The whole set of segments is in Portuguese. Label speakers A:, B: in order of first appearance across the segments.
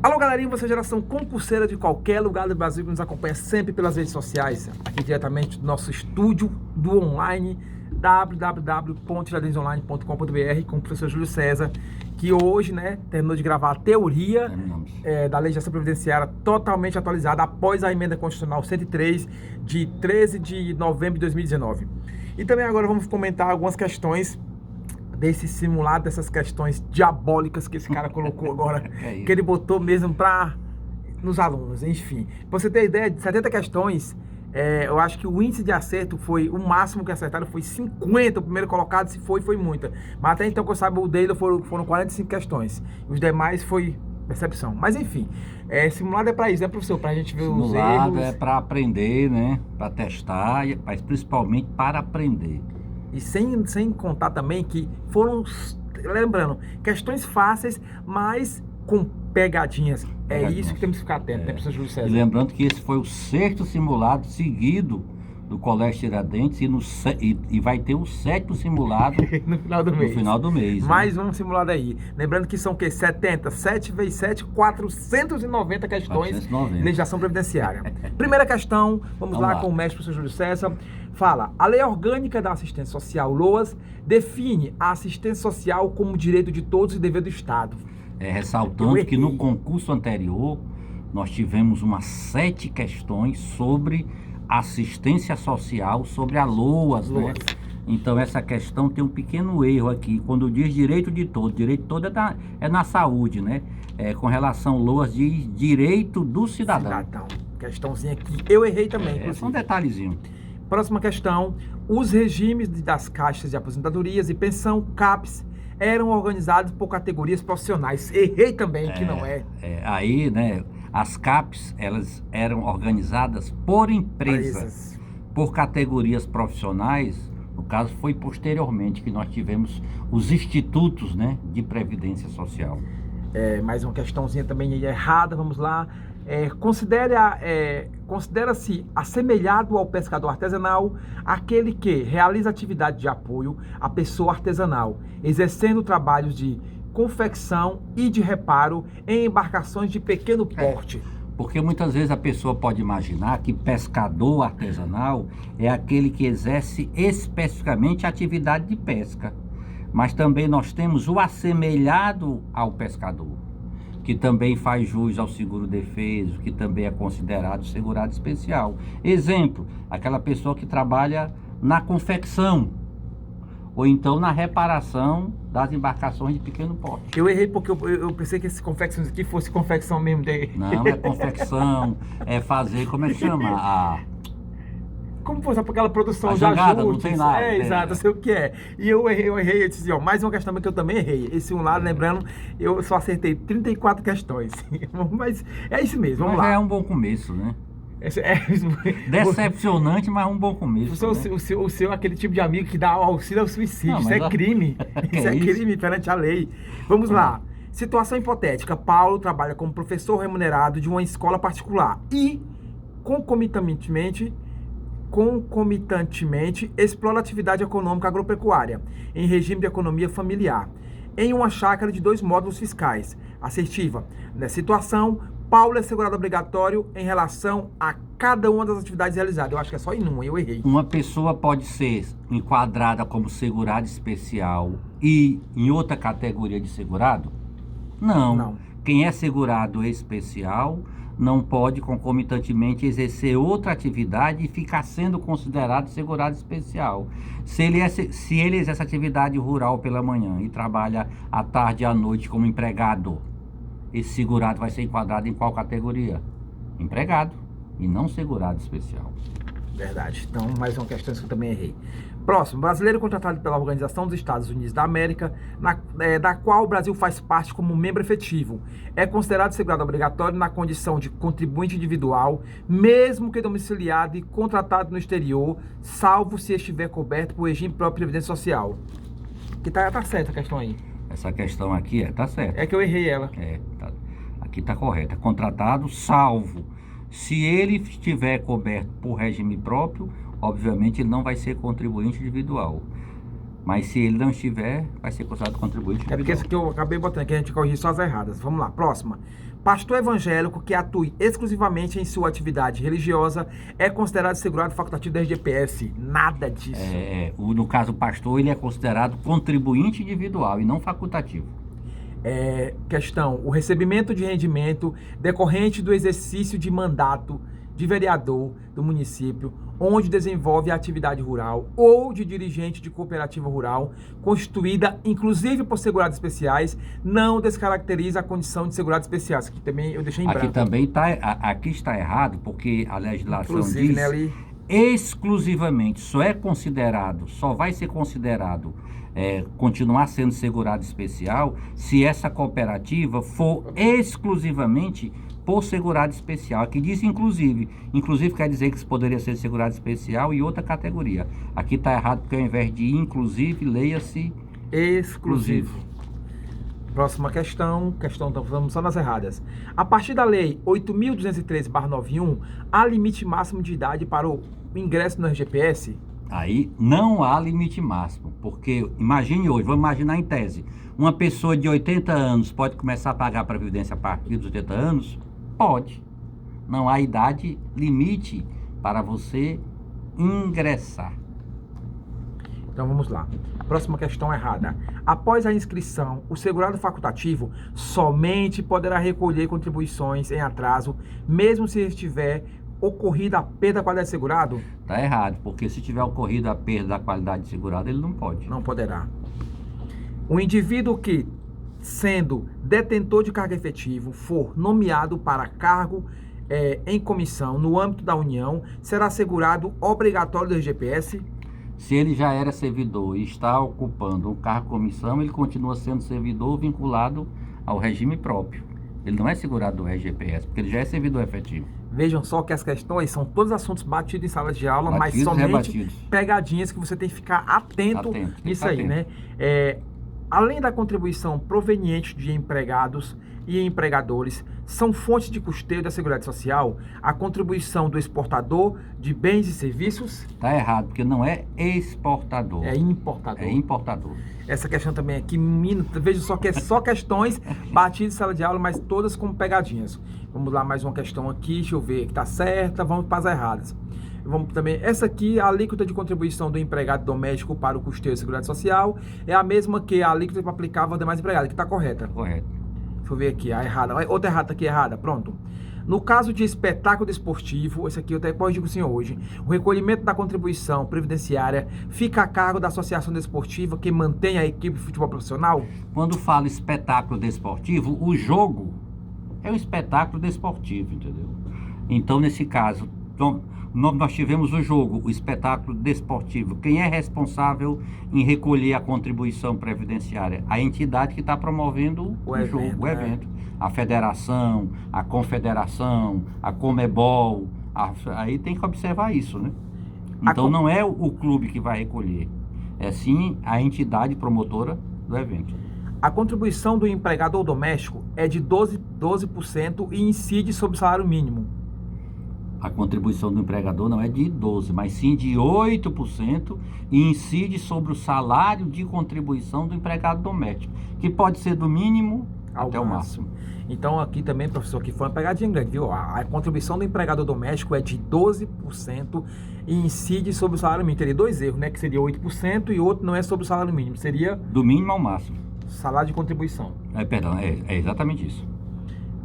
A: Alô, galerinha, você é geração concurseira de qualquer lugar do Brasil que nos acompanha sempre pelas redes sociais, aqui diretamente do nosso estúdio do online, www.tiradentes.online.com.br, com o professor Júlio César, que hoje, terminou de gravar a teoria da legislação previdenciária totalmente atualizada após a emenda constitucional 103, de 13 de novembro de 2019. E também agora vamos comentar algumas questões desse simulado, dessas questões diabólicas que esse cara colocou agora, que ele botou mesmo para nos alunos, enfim. Pra você ter ideia, de 70 questões, eu acho que o índice de acerto foi, o máximo que acertaram foi 50, o primeiro colocado, se foi muita. Mas até então, que eu saiba, o dele foram 45 questões, os demais foi percepção. Mas enfim, simulado é para isso, professor? Para a gente ver os erros.
B: Simulado é para aprender, para testar, mas principalmente para aprender.
A: E sem contar também que foram, lembrando, questões fáceis, mas com pegadinhas. É isso que temos que ficar atento, professor Júlio César?
B: E lembrando que esse foi o 6º simulado seguido do Colégio Tiradentes e vai ter o 7º simulado
A: no final do mês. Mais um simulado aí. Lembrando que são o quê? 70, 7 vezes 7, 490 questões de legislação previdenciária. Primeira questão, vamos lá com o mestre professor Júlio César. Fala, a Lei Orgânica da Assistência Social, LOAS, define a assistência social como direito de todos e dever do Estado.
B: Ressaltando que no concurso anterior, nós tivemos umas 7 questões sobre assistência social, sobre a LOAS, né? Então essa questão tem um pequeno erro aqui, quando diz direito de todo é na saúde, né? Com relação LOAS diz direito do cidadão.
A: Questãozinha aqui, eu errei também.
B: É só um detalhezinho.
A: Próxima questão, os regimes das caixas de aposentadorias e pensão, CAPES, eram organizados por categorias profissionais. Errei também, que não é.
B: Aí, as CAPES, elas eram organizadas por empresas, por categorias profissionais. No caso, foi posteriormente que nós tivemos os institutos, de previdência social.
A: Mais uma questãozinha também errada, vamos lá. Considera-se assemelhado ao pescador artesanal aquele que realiza atividade de apoio à pessoa artesanal, exercendo trabalhos de confecção e de reparo em embarcações de pequeno porte.
B: Porque muitas vezes a pessoa pode imaginar que pescador artesanal é aquele que exerce especificamente a atividade de pesca. Mas também nós temos o assemelhado ao pescador, que também faz jus ao seguro-defeso, que também é considerado segurado especial. Exemplo, aquela pessoa que trabalha na confecção, ou então na reparação das embarcações de pequeno porte.
A: Eu errei porque eu pensei que esse confecção aqui fosse confecção mesmo dele.
B: Não, é confecção, é fazer, como é que chama?
A: Como fosse aquela produção
B: de jangada, não tem nada.
A: Exato, eu sei o que é. E eu errei, eu disse, mais uma questão que eu também errei. Esse um lado, lembrando, eu só acertei 34 questões. Mas é isso mesmo, vamos lá.
B: É um bom começo, né? Decepcionante, mas um bom começo.
A: O seu é aquele tipo de amigo que dá auxílio ao suicídio. Isso é crime. Isso é crime perante a lei. Vamos lá. Situação hipotética. Paulo trabalha como professor remunerado de uma escola particular e, concomitantemente, explora atividade econômica agropecuária em regime de economia familiar em uma chácara de 2 módulos fiscais. Assertiva. Nessa situação, Paulo é segurado obrigatório em relação a cada uma das atividades realizadas. Eu acho que é só em uma, eu errei.
B: Uma pessoa pode ser enquadrada como segurado especial e em outra categoria de segurado? Não. Quem é segurado especial não pode concomitantemente exercer outra atividade e ficar sendo considerado segurado especial. Se ele exerce atividade rural pela manhã e trabalha à tarde e à noite como empregado, esse segurado vai ser enquadrado em qual categoria? Empregado e não segurado especial.
A: Verdade. Então, mais uma questão que eu também errei. Próximo, brasileiro contratado pela Organização dos Estados Unidos da América, da qual o Brasil faz parte como membro efetivo, é considerado segurado obrigatório na condição de contribuinte individual, mesmo que domiciliado e contratado no exterior, salvo se estiver coberto por regime próprio de previdência social. Que tá certa a questão aí.
B: Essa questão aqui tá certa.
A: É que eu errei ela.
B: Aqui tá correta. Contratado, salvo. Se ele estiver coberto por regime próprio, obviamente ele não vai ser contribuinte individual. Mas se ele não estiver, vai ser considerado contribuinte individual.
A: É porque esse que eu acabei botando aqui, a gente corrige só as erradas. Vamos lá, próxima. Pastor evangélico que atue exclusivamente em sua atividade religiosa é considerado segurado facultativo da RGPS. Nada disso.
B: No caso, o pastor, ele é considerado contribuinte individual e não facultativo.
A: Questão: o recebimento de rendimento decorrente do exercício de mandato de vereador do município, onde desenvolve a atividade rural, ou de dirigente de cooperativa rural, constituída inclusive por segurados especiais, não descaracteriza a condição de segurados especiais. Aqui também eu deixei em branco.
B: Aqui está errado, porque a legislação
A: inclusive,
B: diz...
A: né, ali...
B: exclusivamente, só vai ser considerado continuar sendo segurado especial se essa cooperativa for exclusivamente por segurado especial. Aqui diz inclusive quer dizer que poderia ser segurado especial e outra categoria. Aqui está errado, porque ao invés de inclusive, leia-se exclusivo.
A: Próxima questão, vamos só nas erradas. A partir da lei 8.213/91, há limite máximo de idade para o ingresso no RGPS?
B: Aí não há limite máximo, porque imagine hoje, vamos imaginar em tese, uma pessoa de 80 anos pode começar a pagar a Previdência a partir dos 80 anos? Pode. Não há idade limite para você ingressar.
A: Então vamos lá. Próxima questão errada. Após a inscrição, o segurado facultativo somente poderá recolher contribuições em atraso, mesmo se estiver ocorrida a perda da qualidade de segurado?
B: Está errado, porque se tiver ocorrido a perda da qualidade de segurado, ele não pode.
A: Não poderá. O indivíduo que, sendo detentor de cargo efetivo, for nomeado para cargo em comissão no âmbito da União, será segurado obrigatório do RGPS?
B: Se ele já era servidor e está ocupando um cargo comissão, ele continua sendo servidor vinculado ao regime próprio. Ele não é segurado do RGPS, porque ele já é servidor efetivo.
A: Vejam só que as questões são todos assuntos batidos em sala de aula, mas somente pegadinhas que você tem que ficar atento nisso aí, né? Além da contribuição proveniente de empregados e empregadores, são fontes de custeio da Seguridade Social a contribuição do exportador de bens e serviços?
B: Está errado, porque não é exportador.
A: É importador.
B: É importador.
A: Essa questão também aqui, veja só que é só questões batidas em sala de aula, mas todas com pegadinhas. Vamos lá, mais uma questão aqui, deixa eu ver que está certa, vamos para as erradas. Vamos também, essa aqui, a alíquota de contribuição do empregado doméstico para o custeio da Seguridade Social é a mesma que a alíquota aplicável aos demais empregados, que está correta.
B: Correto.
A: Deixa eu ver aqui, a errada. Outra errada aqui, errada, pronto. No caso de espetáculo desportivo, esse aqui eu até digo sim hoje, o recolhimento da contribuição previdenciária fica a cargo da associação desportiva que mantém a equipe de futebol profissional?
B: Quando fala espetáculo desportivo, o jogo é um espetáculo desportivo, entendeu? Então, nesse caso, nós tivemos o jogo, o espetáculo desportivo. Quem é responsável em recolher a contribuição previdenciária? A entidade que está promovendo o evento. A federação, a confederação, a Comebol. Aí tem que observar isso, né? Então não é o clube que vai recolher, é sim a entidade promotora do evento.
A: A contribuição do empregador doméstico é de 12% e incide sobre o salário mínimo.
B: A contribuição do empregador não é de 12%, mas sim de 8% e incide sobre o salário de contribuição do empregado doméstico, que pode ser do mínimo até o máximo.
A: Então aqui também, professor, que foi uma pegadinha grande, viu? A contribuição do empregador doméstico é de 12% e incide sobre o salário mínimo. Teria dois erros, né? Que seria 8% e outro não é sobre o salário mínimo, seria...
B: do mínimo ao máximo.
A: Salário de contribuição.
B: Perdão, é exatamente isso.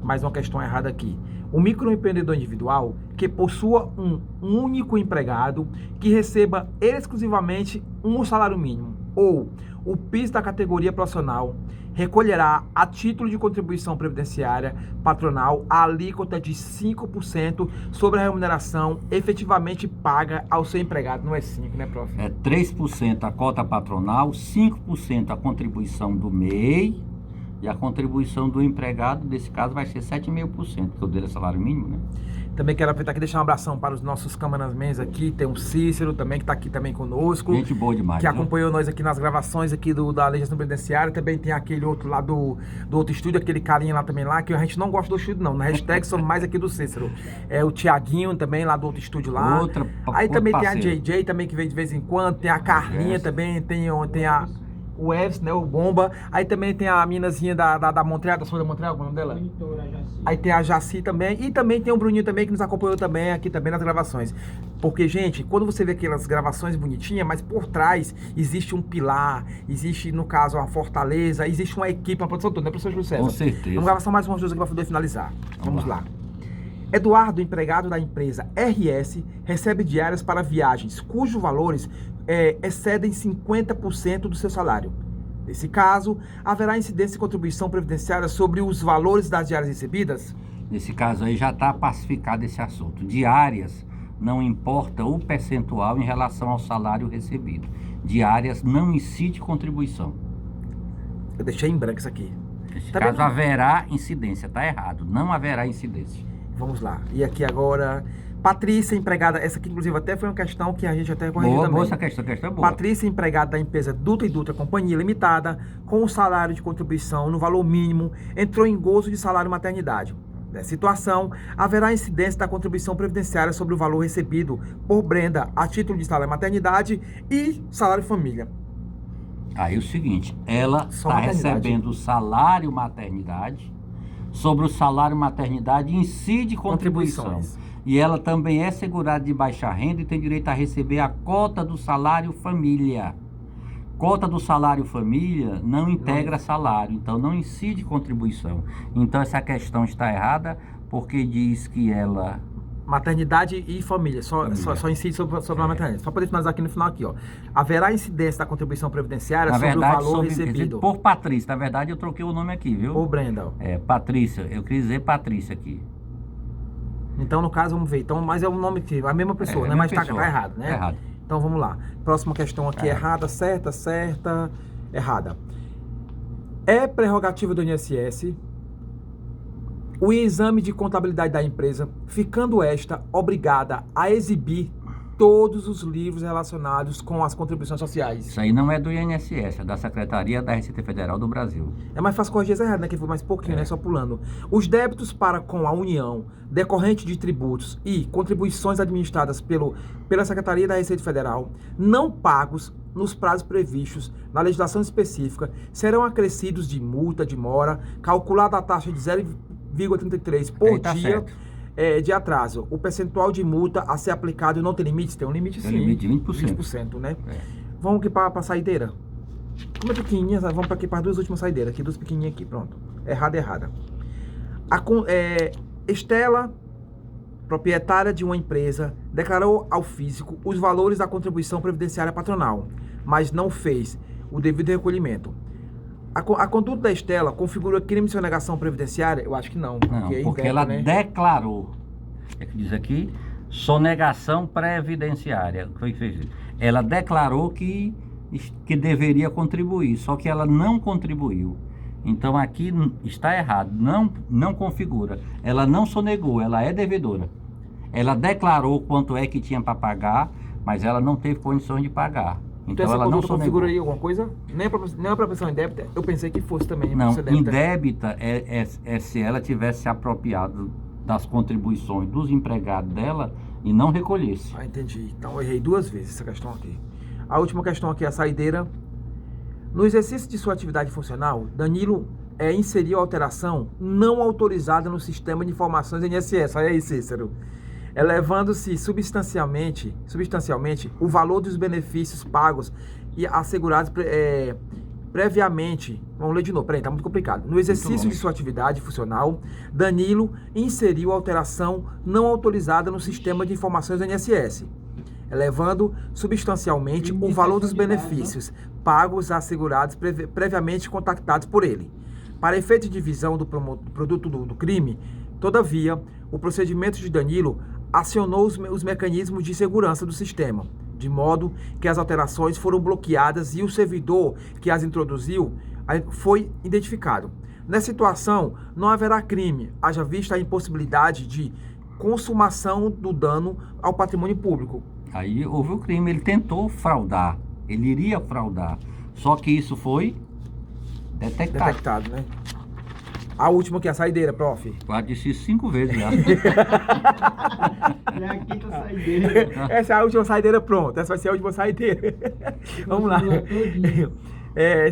A: Mais uma questão errada aqui. O microempreendedor individual que possua um único empregado que receba exclusivamente um salário mínimo ou o piso da categoria profissional recolherá a título de contribuição previdenciária patronal a alíquota de 5% sobre a remuneração efetivamente paga ao seu empregado. Não é 5%, né, prof?
B: É 3% a cota patronal, 5% a contribuição do MEI e a contribuição do empregado, nesse caso, vai ser 7,5%, porque o dele é salário mínimo, né?
A: Também quero aproveitar aqui e deixar um abração para os nossos cameramans aqui. Tem o Cícero também, que está aqui também conosco.
B: Gente boa demais.
A: Que acompanhou nós aqui nas gravações aqui da legislação previdenciária. Também tem aquele outro lá do outro estúdio, aquele carinha lá também lá, que a gente não gosta do estúdio não. Na hashtag somos mais aqui do Cícero. É o Tiaguinho também lá do outro estúdio lá. Aí também tem a JJ também que vem de vez em quando. Tem a Carlinha também, tem a o Eves, né, o Bomba. Aí também tem a minazinha da Montreal, da Sônia Montreal, qual é o nome dela? Aí tem a Jaci também. E também tem o Bruninho também, que nos acompanhou também aqui também nas gravações. Porque, gente, quando você vê aquelas gravações bonitinhas, mas por trás existe um pilar, existe, no caso, uma fortaleza, existe uma equipe, uma produção toda, né, professor Júlio César?
B: Com certeza.
A: Uma gravação mais uma aqui para poder finalizar. Vamos lá. Eduardo, empregado da empresa RS, recebe diárias para viagens, cujos valores excedem 50% do seu salário. Nesse caso, haverá incidência de contribuição previdenciária sobre os valores das diárias recebidas?
B: Nesse caso aí já está pacificado esse assunto. Diárias, não importa o percentual em relação ao salário recebido. Diárias não incide contribuição.
A: Eu deixei em branco isso aqui.
B: Nesse caso haverá incidência, está errado. Não haverá incidência.
A: Vamos lá. E aqui agora, Patrícia, empregada, essa aqui inclusive até foi uma questão que a gente até corrigiu também.
B: Boa essa questão é boa.
A: Patrícia, empregada da empresa Dutra e Dutra Companhia Limitada, com o salário de contribuição no valor mínimo, entrou em gozo de salário maternidade. Nessa situação, haverá incidência da contribuição previdenciária sobre o valor recebido por Brenda a título de salário maternidade e salário família.
B: Aí o seguinte, ela está recebendo o salário maternidade. Sobre o salário maternidade incide contribuição. E ela também é segurada de baixa renda e tem direito a receber a cota do salário família. Cota do salário família não integra salário, então não incide contribuição. Então essa questão está errada porque diz que ela...
A: Maternidade e família, só incide sobre a maternidade. Só para finalizar aqui no final aqui, ó. Haverá incidência da contribuição previdenciária sobre o valor recebido.
B: Por Patrícia, na verdade eu troquei o nome aqui, viu?
A: Por Brenda.
B: Patrícia, eu quis dizer Patrícia aqui.
A: Então, no caso, vamos ver. Então, mas é o nome que a mesma pessoa, né? Mas tá errado, né?
B: Tá errado.
A: Então, vamos lá. Próxima questão aqui, errada, certa, errada. É prerrogativa do INSS o exame de contabilidade da empresa, ficando esta obrigada a exibir todos os livros relacionados com as contribuições sociais.
B: Isso aí não é do INSS, é da Secretaria da Receita Federal do Brasil.
A: É mais fácil corrigir essa errada, né? Que foi mais pouquinho, né? Só pulando. Os débitos para com a União, decorrente de tributos e contribuições administradas pela Secretaria da Receita Federal, não pagos nos prazos previstos na legislação específica, serão acrescidos de multa de mora, calculada a taxa de 0,33 por dia de atraso. O percentual de multa a ser aplicado não tem limite? Tem um limite sim.
B: Tem limite de 20%.
A: 20%, né? Vamos aqui para a saideira. Como é pequenininha, vamos aqui para as duas últimas saideiras. Aqui, duas pequenininhas aqui, pronto. Errada. Estela, proprietária de uma empresa, declarou ao físico os valores da contribuição previdenciária patronal, mas não fez o devido recolhimento. A conduta da Estela configura crime de sonegação previdenciária? Eu acho que não.
B: Porque ela declarou. É que diz aqui, sonegação previdenciária. Ela declarou que deveria contribuir, só que ela não contribuiu. Então aqui está errado, não configura. Ela não sonegou, ela é devedora. Ela declarou quanto é que tinha para pagar, mas ela não teve condições de pagar. Então ela não
A: configura aí alguma coisa? Nem a proporção indébita, eu pensei que fosse também.
B: Não, indébita é se ela tivesse se apropriado das contribuições dos empregados dela e não recolhesse.
A: Ah, entendi. Então eu errei duas vezes essa questão aqui. A última questão aqui é a saideira. No exercício de sua atividade funcional, Danilo inseriu alteração não autorizada no sistema de informações do INSS. Olha aí, Cícero. Elevando-se substancialmente o valor dos benefícios pagos e assegurados previamente. Vamos ler de novo, peraí, tá muito complicado. No exercício de sua atividade funcional, Danilo inseriu alteração não autorizada no sistema de informações do INSS, elevando substancialmente o valor dos benefícios pagos a assegurados previamente contactados por ele. Para efeito de divisão do produto do crime, todavia, o procedimento de Danilo acionou os mecanismos de segurança do sistema, de modo que as alterações foram bloqueadas e o servidor que as introduziu foi identificado. Nessa situação, não haverá crime, haja vista a impossibilidade de consumação do dano ao patrimônio público.
B: Aí houve o crime, ele tentou fraudar, ele iria fraudar, só que isso foi detectado,
A: né? A última aqui, a saideira, prof.
B: Quase disse 5 vezes já.
C: É a quinta saideira.
A: Essa é a última saideira, pronto. Essa vai ser a última saideira. Vamos lá.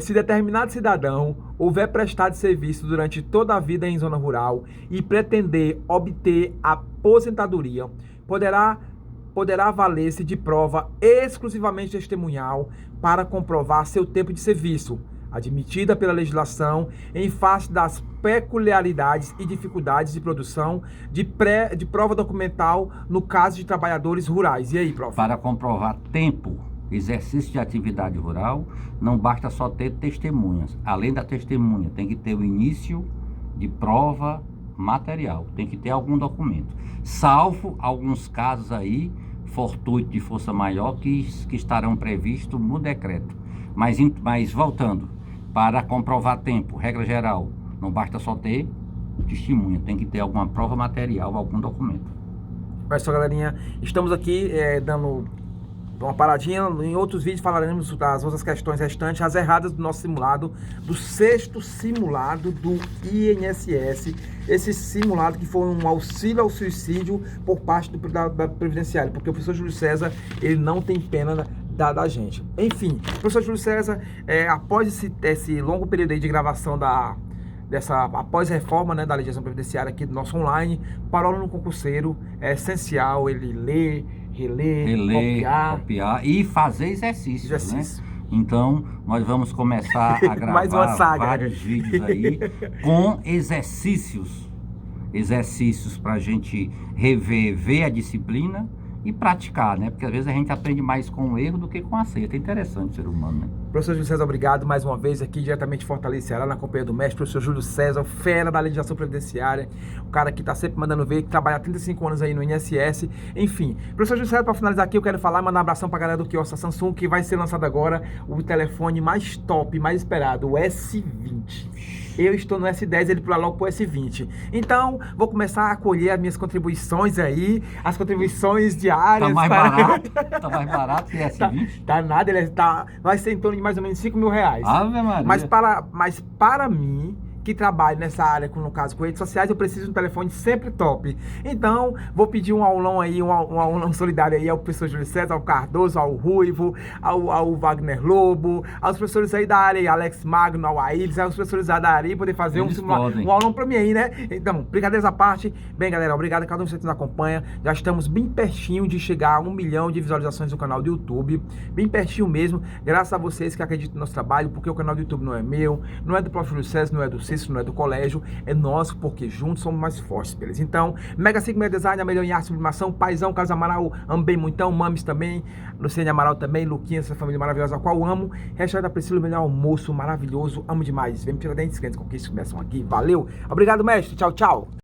A: Se determinado cidadão houver prestado serviço durante toda a vida em zona rural e pretender obter aposentadoria, poderá valer-se de prova exclusivamente testemunhal para comprovar seu tempo de serviço, admitida pela legislação em face das peculiaridades e dificuldades de produção de prova documental no caso de trabalhadores rurais. E aí, prof?
B: Para comprovar tempo, exercício de atividade rural, não basta só ter testemunhas. Além da testemunha, tem que ter o início de prova material, tem que ter algum documento. Salvo alguns casos aí, fortuito de força maior, que estarão previstos no decreto. Mas voltando, para comprovar tempo, regra geral, não basta só ter testemunha, tem que ter alguma prova material, algum documento.
A: Olha só, galerinha, estamos aqui dando uma paradinha. Em outros vídeos falaremos das outras questões restantes, as erradas do nosso simulado, do 6º simulado do INSS. Esse simulado que foi um auxílio ao suicídio por parte da Previdenciária, porque o professor Júlio César, ele não tem pena da gente. Enfim, professor Júlio César, após esse longo período aí de gravação após a reforma, né, da legislação previdenciária aqui do nosso online, para o aluno concurseiro é essencial ele ler, reler, copiar
B: e fazer exercícios. Né? Então, nós vamos começar a gravar vários vídeos aí com exercícios para a gente ver a disciplina e praticar, né? Porque às vezes a gente aprende mais com o erro do que com o acerto. É interessante o ser humano, né?
A: Professor Júlio César, obrigado mais uma vez aqui diretamente de Fortaleza, Ceará, na companhia do mestre, professor Júlio César, fera da legislação previdenciária, o cara que tá sempre mandando ver, que trabalha há 35 anos aí no INSS. Enfim, professor Júlio César, para finalizar aqui, eu quero mandar um abração pra galera do quiosque Samsung, que vai ser lançado agora o telefone mais top, mais esperado, o S20. Eu estou no S10, ele pula logo pro S20. Então, vou começar a colher as minhas contribuições aí, as contribuições diárias.
B: Tá mais barato que S20?
A: Tá nada, vai ser em torno de mais ou menos 5 mil reais.
B: Ave Maria.
A: Mas para mim, que trabalho nessa área, no caso com redes sociais, eu preciso de um telefone sempre top. Então, vou pedir um aulão aí, um aulão solidário aí ao professor Júlio César, ao Cardoso, ao Ruivo, ao Wagner Lobo, aos professores aí da área, aí, Alex Magno, ao Aires, aos professores da área, poder fazer um aulão pra mim aí, né? Então, brincadeiras à parte. Bem, galera, obrigado a cada um que nos acompanha. Já estamos bem pertinho de chegar a 1 milhão de visualizações no canal do YouTube. Bem pertinho mesmo, graças a vocês que acreditam no nosso trabalho, porque o canal do YouTube não é meu, não é do prof. Júlio César, não é do não é do colégio, é nosso, porque juntos somos mais fortes, beleza? Então, Mega Sigma Design, a melhor em arte e sublimação, Paizão, Carlos Amaral, Ambei Muitão, Mames também, Luciane Amaral também, Luquinhas, essa família maravilhosa, a qual amo, Restaurante da Priscila, o melhor almoço, maravilhoso, amo demais. Vem me tirar dentes, clientes, conquistas começam aqui, valeu, obrigado, mestre, tchau, tchau.